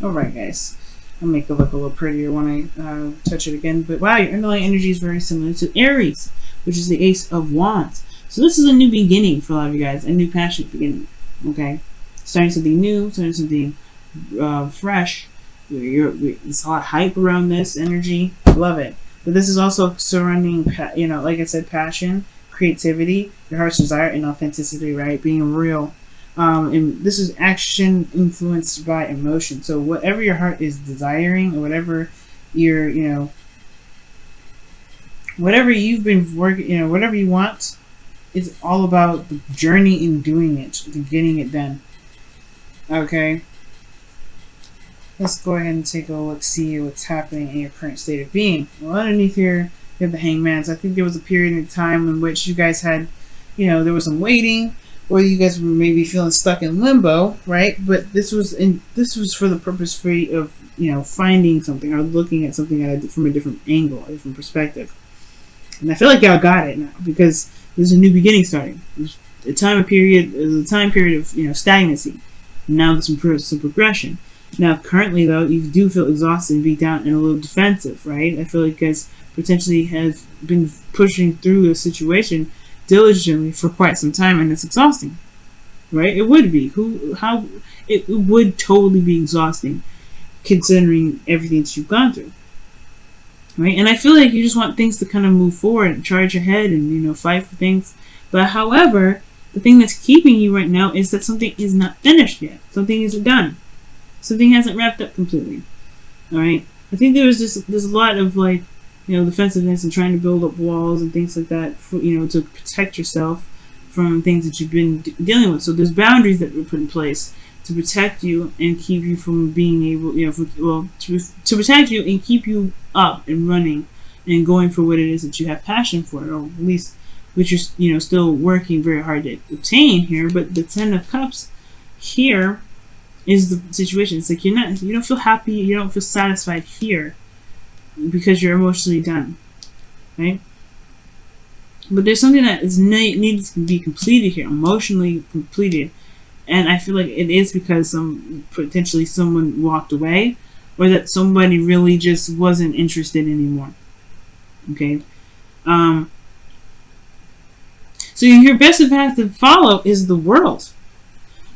Alright, guys. I'll make it look a little prettier when I touch it again. But wow, your underlying energy is very similar to Aries, which is the Ace of Wands. So this is a new beginning for a lot of you guys, a new passionate beginning. Okay, starting something new, starting something fresh. It's a lot of hype around this energy. Love it. But this is also surrounding, like I said, passion, creativity, your heart's desire, and authenticity. Right, being real. And this is action influenced by emotion. So whatever your heart is desiring, or whatever you're, whatever you've been working, whatever you want, it's all about the journey in doing it, getting it done. Okay. Let's go ahead and take a look, see what's happening in your current state of being. Well, underneath here, you have the Hangman. So I think there was a period of time in which you guys had, there was some waiting, or you guys were maybe feeling stuck in limbo, right? But this was for the purpose of finding something or looking at something from a different angle, a different perspective. And I feel like y'all got it now, because there's a new beginning starting. There's a time period of stagnancy. Now there's some progression. Now currently though, you do feel exhausted and beat down and a little defensive, right? I feel like you guys potentially have been pushing through a situation diligently for quite some time, and it's exhausting, right? It would be. It would totally be exhausting, considering everything that you've gone through, right? And I feel like you just want things to kind of move forward and charge ahead and fight for things. But however, the thing that's keeping you right now is that something is not finished yet. Something isn't done. Something hasn't wrapped up completely. All right. I think there's a lot of defensiveness and trying to build up walls and things like that for, to protect yourself from things that you've been dealing with. So there's boundaries that were put in place to protect you and keep you from being able, to protect you and keep you up and running and going for what it is that you have passion for, or at least which you're, still working very hard to obtain here. But the Ten of Cups here is the situation. It's like you don't feel happy, you don't feel satisfied here, because you're emotionally done, right? But there's something that needs to be completed here, emotionally completed, and I feel like it is because potentially someone walked away, or that somebody really just wasn't interested anymore. Okay, so your best path to follow is the World.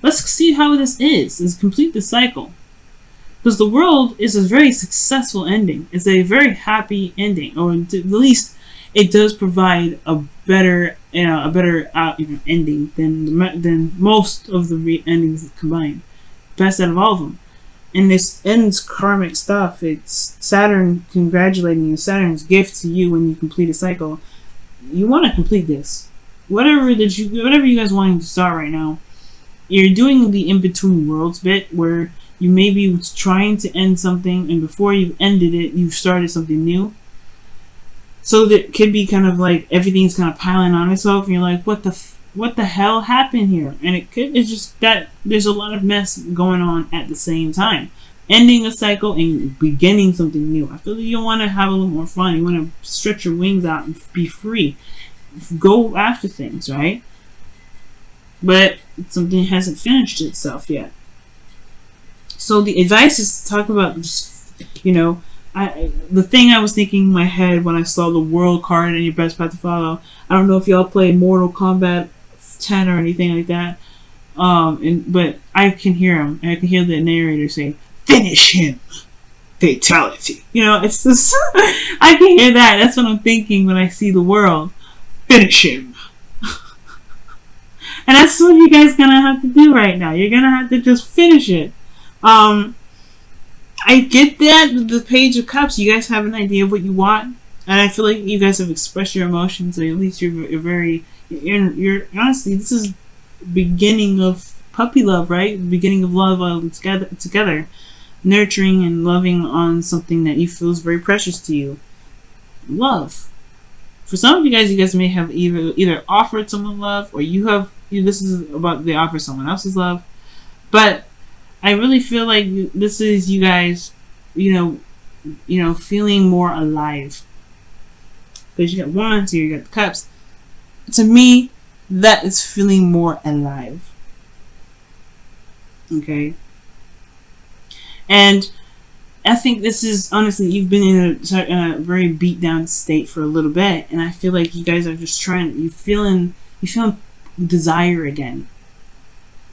Let's see how this is. Let's complete the cycle. Because the World is a very successful ending. It's a very happy ending, or at least it does provide a better, ending than most of the endings combined. Best out of all of them. And this ends karmic stuff. It's Saturn congratulating you. Saturn's gift to you when you complete a cycle. You want to complete this. Whatever you guys wanting to start right now. You're doing the in-between worlds bit, where you may be trying to end something, and before you've ended it, you've started something new. So that could be kind of like everything's kind of piling on itself, and you're like, what the hell happened here? And it's just that there's a lot of mess going on at the same time. Ending a cycle and beginning something new. I feel like you want to have a little more fun. You want to stretch your wings out and be free. Go after things, right? But something hasn't finished itself yet. So the advice is to talk about just, the thing I was thinking in my head when I saw the World card and your best path to follow. I don't know if y'all play Mortal Kombat 10 or anything like that. But I can hear him. I can hear the narrator say, "Finish him, fatality." It's just I can hear that. That's what I'm thinking when I see the World. Finish him. And that's what you guys gonna have to do right now. You're gonna have to just finish it. I get that with the Page of Cups. You guys have an idea of what you want, and I feel like you guys have expressed your emotions. Or at least you're honestly, this is beginning of puppy love, right? Beginning of love all together, nurturing and loving on something that you feel is very precious to you. Love. For some of you guys may have either offered someone love, or this is about they offer someone else's love. But I really feel like this is you guys, feeling more alive. Because you got wands here, you got the cups. To me, that is feeling more alive. Okay? And I think this is, honestly, you've been in a very beat down state for a little bit, and I feel like you guys are just trying. You feeling desire again.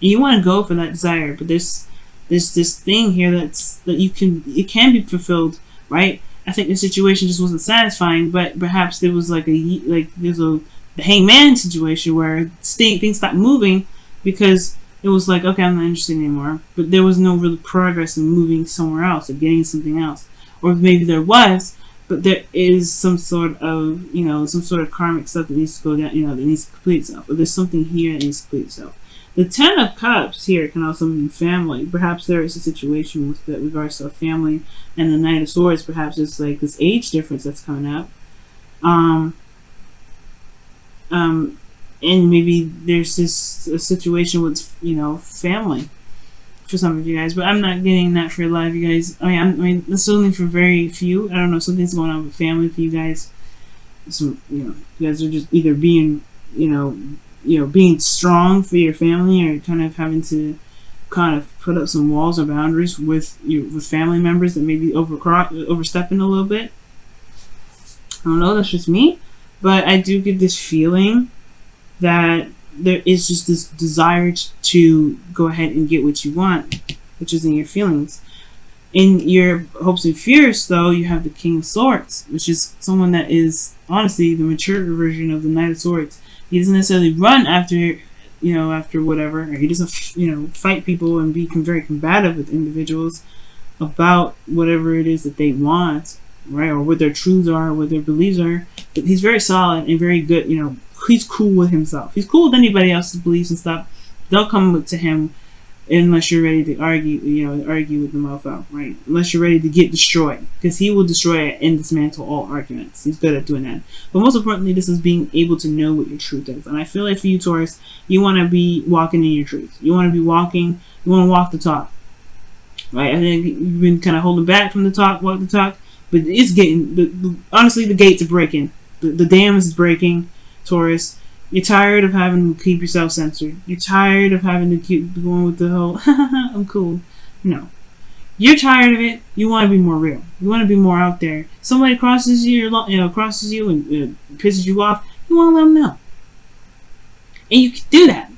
And you want to go for that desire, but there's this thing here it can be fulfilled, right? I think the situation just wasn't satisfying, but perhaps there was there's the hangman situation where things stopped moving because it was like, okay, I'm not interested anymore. But there was no real progress in moving somewhere else or getting something else. Or maybe there was, but there is some sort of, some sort of karmic stuff that needs to go down, that needs to complete itself. Or there's something here that needs to complete itself. The Ten of Cups here can also mean family. Perhaps there is a situation with regards to a family. And the Knight of Swords, perhaps it's like this age difference that's coming up. And maybe there's a situation with, family for some of you guys. But I'm not getting that for a lot of you guys. I mean, that's only for very few. I don't know, something's going on with family for you guys. So, you guys are just either being, being strong for your family, or kind of having to kind of put up some walls or boundaries with family members that may be overstepping a little bit. I don't know, that's just me. But I do get this feeling that there is just this desire to go ahead and get what you want, which is in your feelings. In your hopes and fears, though, you have the King of Swords, which is someone that is honestly the mature version of the Knight of Swords. He doesn't necessarily run after whatever, or he doesn't, fight people and be very combative with individuals about whatever it is that they want, right? Or what their truths are, what their beliefs are. But he's very solid and very good, he's cool with himself. He's cool with anybody else's beliefs and stuff. Don't come to him unless you're ready to argue with the mofo, right? Unless you're ready to get destroyed. Because he will destroy and dismantle all arguments. He's good at doing that. But most importantly, this is being able to know what your truth is. And I feel like for you, Taurus, you want to be walking in your truth. You want to walk the talk. Right? I think you've been kind of holding back from the talk, walk the talk. But it's getting, honestly, the gates are breaking. The dam is breaking, Taurus. You're tired of having to keep yourself censored. You're tired of having to keep going with the whole, I'm cool. No. You're tired of it. You want to be more real. You want to be more out there. Somebody crosses you and pisses you off, you want to let them know. And you can do that.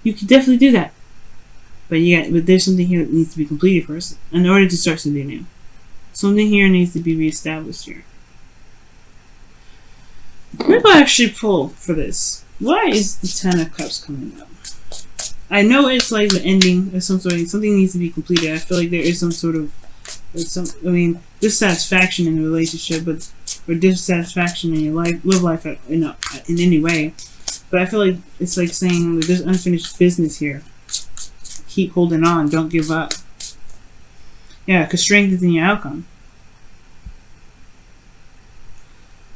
You can definitely do that. But there's something here that needs to be completed first in order to start something new. Something here needs to be reestablished here. Maybe I'll actually pull for this. Why is the Ten of Cups coming up? I know it's like the ending of some sort of something needs to be completed. I feel like there is some sort of dissatisfaction in the relationship, or dissatisfaction in your life, live life in any way. But I feel like it's like saying that there's unfinished business here. Keep holding on. Don't give up. Yeah, because strength is in your outcome.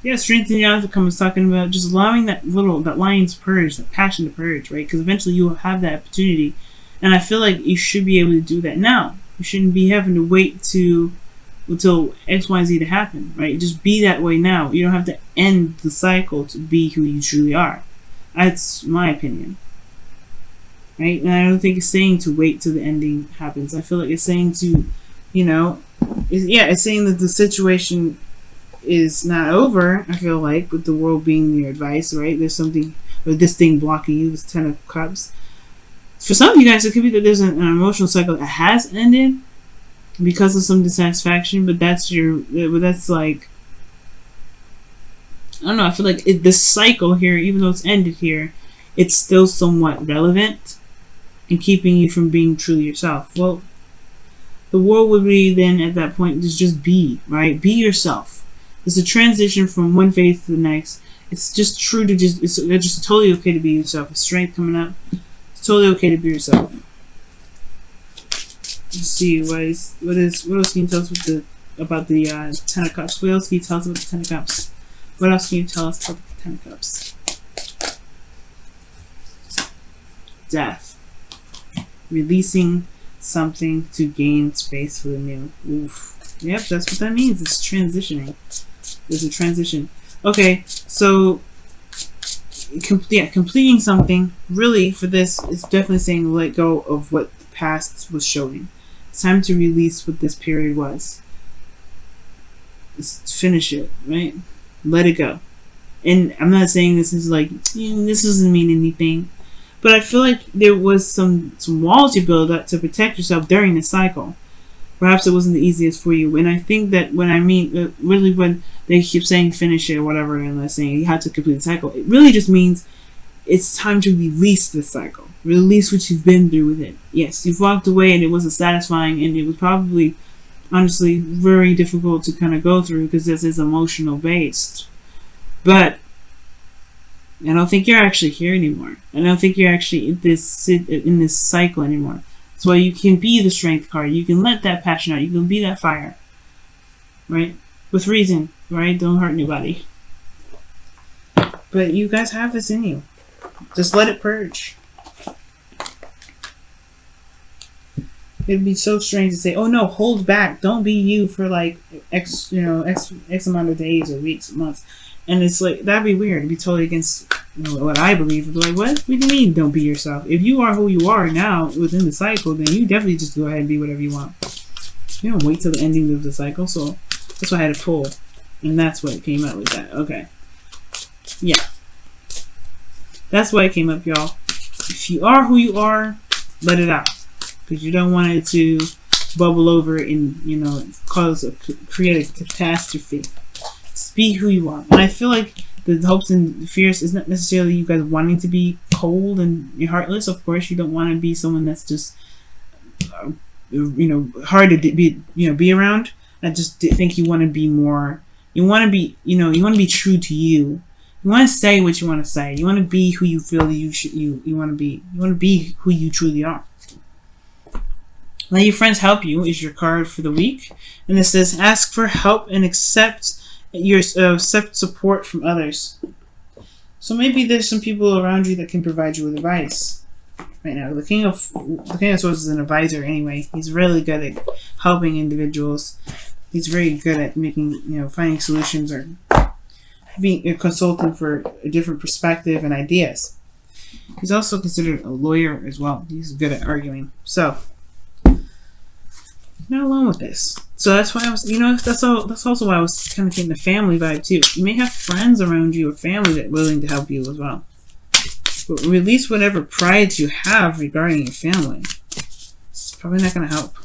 Yeah, strength in your outcome is talking about just allowing that lion to purge, that passion to purge, right? Because eventually you will have that opportunity. And I feel like you should be able to do that now. You shouldn't be having to wait until X, Y, Z to happen, right? Just be that way now. You don't have to end the cycle to be who you truly are. That's my opinion. Right? And I don't think it's saying to wait till the ending happens. I feel like it's saying to, it's saying that the situation is not over, I feel like, with the world being your advice, right? There's something, or this thing blocking you, this Ten of Cups. For some of you guys, it could be that there's an emotional cycle that has ended because of some dissatisfaction, but that's like, I don't know, I feel like this cycle here, even though it's ended here, it's still somewhat relevant in keeping you from being truly yourself. Well, the world would be then at that point just be, right? Be yourself. It's a transition from one phase to the next. It's just true to it's just totally okay to be yourself. It's strength coming up. It's totally okay to be yourself. Let's see what else can you tell us about the Ten of Cups? What else can you tell us about the Ten of Cups? What else can you tell us about the Ten of Cups? Death. Releasing something to gain space for the new. Oof. Yep, that's what that means. It's transitioning. There's a transition. Okay, so completing something really for this is definitely saying let go of what the past was showing. It's time to release what this period was. Just finish it, right? Let it go. And I'm not saying this is like, this doesn't mean anything. But I feel like there was some walls you build up to protect yourself during the cycle. Perhaps it wasn't the easiest for you. And I think that when I mean, really when they keep saying finish it or whatever, and they're saying you have to complete the cycle, it really just means it's time to release the cycle. Release what you've been through with it. Yes, you've walked away and it wasn't satisfying, and it was probably, honestly, very difficult to kind of go through because this is emotional based. But I don't think you're actually here anymore. I don't think you're actually in this cycle anymore. That's why you can be the strength card. You can let that passion out. You can be that fire. Right? With reason. Right? Don't hurt anybody. But you guys have this in you. Just let it purge. It'd be so strange to say, oh no, hold back. Don't be you for like X amount of days or weeks or months. And it's like, that'd be weird. It'd be totally against what I believe. It'd be like, what do you mean don't be yourself? If you are who you are now within the cycle, then you definitely just go ahead and be whatever you want. You don't wait till the ending of the cycle. So that's why I had to pull. And that's what came up with that. Okay. Yeah. That's why it came up, y'all. If you are who you are, let it out. Because you don't want it to bubble over and, create a catastrophe. Just be who you are. And I feel like the hopes and fears is not necessarily you guys wanting to be cold and you're heartless. Of course, you don't want to be someone that's just, hard to be around. I just think you want to be more. You want to be, you want to be true to you. You want to say what you want to say. You want to be who you feel you want to be. You want to be who you truly are. Let your friends help you is your card for the week, and it says ask for help and accept support from others. So maybe there's some people around you that can provide you with advice. Right now, the King of Swords is an advisor anyway. He's really good at helping individuals. He's very good at making finding solutions or being a consultant for a different perspective and ideas. He's also considered a lawyer as well. He's good at arguing. So not alone with this. So that's why I was, that's also why I was kind of getting the family vibe too. You may have friends around you or family that are willing to help you as well. But release whatever pride you have regarding your family. It's probably not going to help.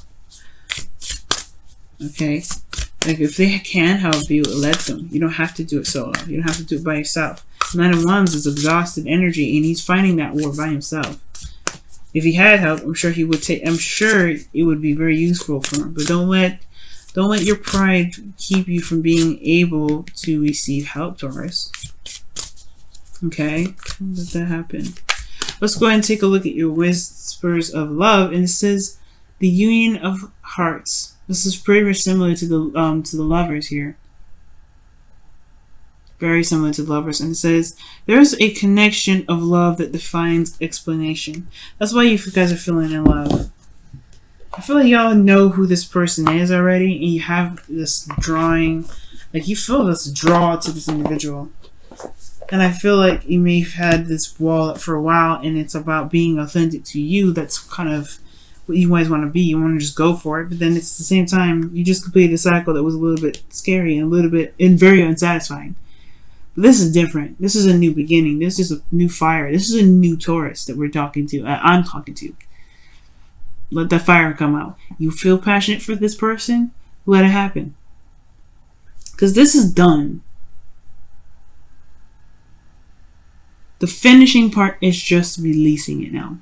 Okay? Like if they can help you, let them. You don't have to do it solo. You don't have to do it by yourself. Nine of Wands is exhausted energy and he's fighting that war by himself. If he had help, I'm sure he would take. I'm sure it would be very useful for him. But don't let your pride keep you from being able to receive help, Taurus. Okay, don't let that happen. Let's go ahead and take a look at your whispers of love, and it says the union of hearts. This is pretty much similar to the lovers here. Very similar to lovers, and it says there's a connection of love that defines explanation. That's why you guys are feeling in love. I feel like y'all know who this person is already, and you have this drawing, like you feel this draw to this individual. And I feel like you may have had this wall up for a while, and it's about being authentic to you. That's kind of what you guys want to be. You want to just go for it, but then it's at the same time you just completed a cycle that was a little bit scary and a little bit and very unsatisfying. This is different. This is a new beginning. This is a new fire. This is a new Taurus that we're talking to. I'm talking to. Let that fire come out. You feel passionate for this person? Let it happen. Because this is done. The finishing part is just releasing it now.